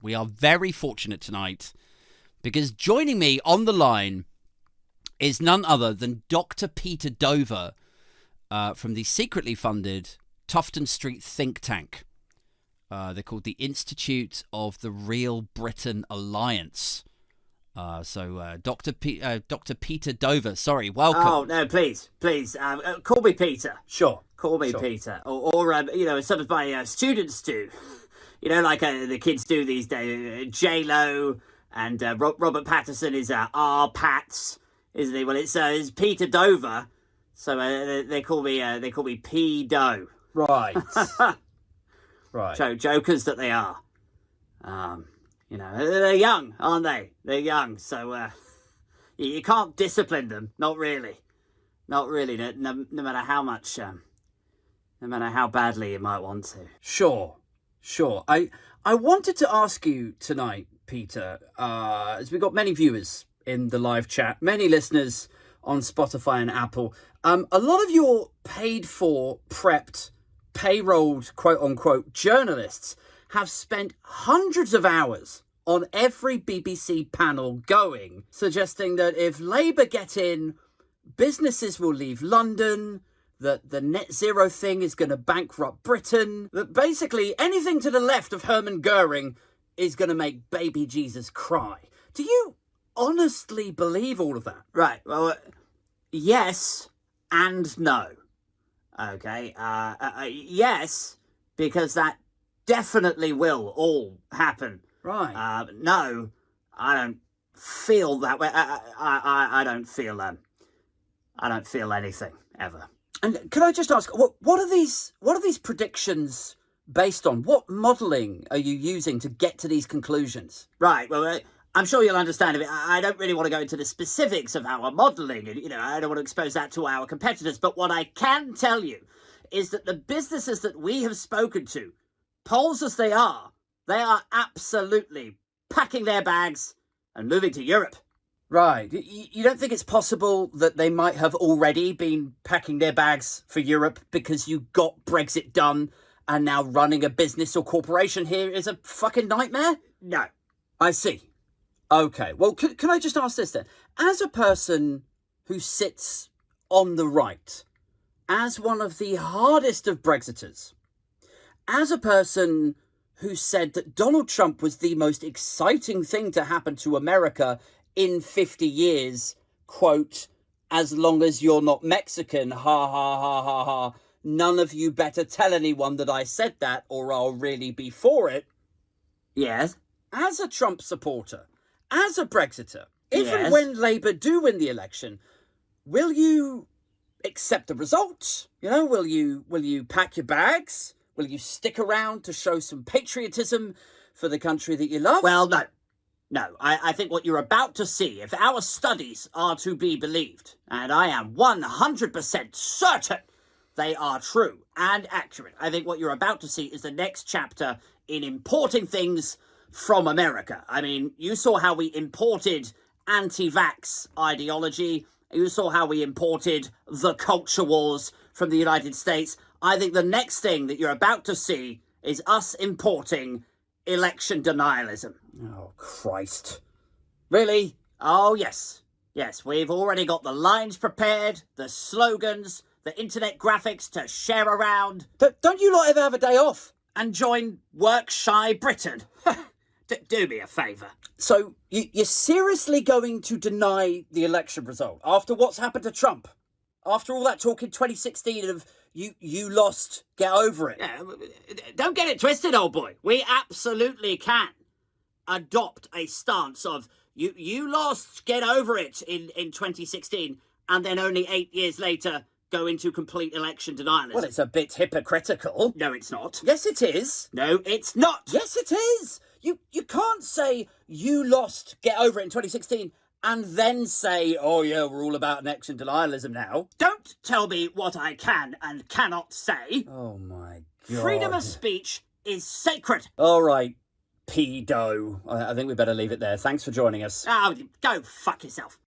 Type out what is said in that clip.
We are very fortunate tonight because joining me on the line is none other than Dr. Peter Dover from the secretly funded Tufton Street think tank. They're called the Institute of the Real Britain Alliance. Dr. Peter Dover, sorry, welcome. Oh, no, please. Call me Peter. Sure. Call me sure. Peter. Or some of my students do. Like the kids do these days. J-Lo and Robert Patterson is R-Pats, isn't he? Well, it's Peter Dover, so they call me P-Do. Right. Right. Jokers that they are. They're young, aren't they? They're young, so you can't discipline them. Not really. No matter how much, no matter how badly you might want to. Sure. I wanted to ask you tonight, Peter, as we've got many viewers in the live chat, many listeners on Spotify and Apple. A lot of your paid-for, prepped, payrolled, quote-unquote, journalists have spent hundreds of hours on every BBC panel suggesting that if Labour get in, businesses will leave London, that the net zero thing is going to bankrupt Britain, that basically anything to the left of Hermann Goering is going to make baby Jesus cry. Do you honestly believe all of that? Right, well, yes and no. Okay, yes, because that definitely will all happen. Right. No, I don't feel that way. I don't feel anything ever. And can I just ask, what are these predictions based on? What modelling are you using to get to these conclusions? Right. Well, I'm sure you'll understand it. I don't really want to go into the specifics of our modelling. I don't want to expose that to our competitors. But what I can tell you is that the businesses that we have spoken to, polls as they are absolutely packing their bags and moving to Europe. Right. You don't think it's possible that they might have already been packing their bags for Europe because you got Brexit done and now running a business or corporation here is a fucking nightmare? No. I see. Okay. Well, can I just ask this then? As a person who sits on the right, as one of the hardest of Brexiters, as a person who said that Donald Trump was the most exciting thing to happen to America in 50 years, quote, as long as you're not Mexican, ha, ha, ha, ha, ha. None of you better tell anyone that I said that or I'll really be for it. Yes. As a Trump supporter, as a Brexiter, if yes. and when Labour do win the election, will you accept the results? Will you pack your bags? Will you stick around to show some patriotism for the country that you love? Well, no. No, I think what you're about to see, if our studies are to be believed, and I am 100% certain they are true and accurate, I think what you're about to see is the next chapter in importing things from America. I mean, you saw how we imported anti-vax ideology. You saw how we imported the culture wars from the United States. I think the next thing that you're about to see is us importing election denialism. Oh, Christ. Really? Oh, yes. Yes, we've already got the lines prepared, the slogans, the internet graphics to share around. Don't you lot ever have a day off? And join Work-Shy Britain? Do me a favour. So, you're seriously going to deny the election result after what's happened to Trump? After all that talk in 2016 of you lost, get over it. Yeah, don't get it twisted, old boy. We absolutely can adopt a stance of you lost, get over it in 2016, and then only 8 years later go into complete election denialism. Well, it's a bit hypocritical. No, it's not. Yes, it is. No, it's not. Yes, it is. You can't say you lost, get over it in 2016, and then say, oh yeah, we're all about election denialism now. Don't tell me what I can and cannot say. Oh my God. Freedom of speech is sacred. All right, pedo. I think we better leave it there. Thanks for joining us. Oh, go fuck yourself.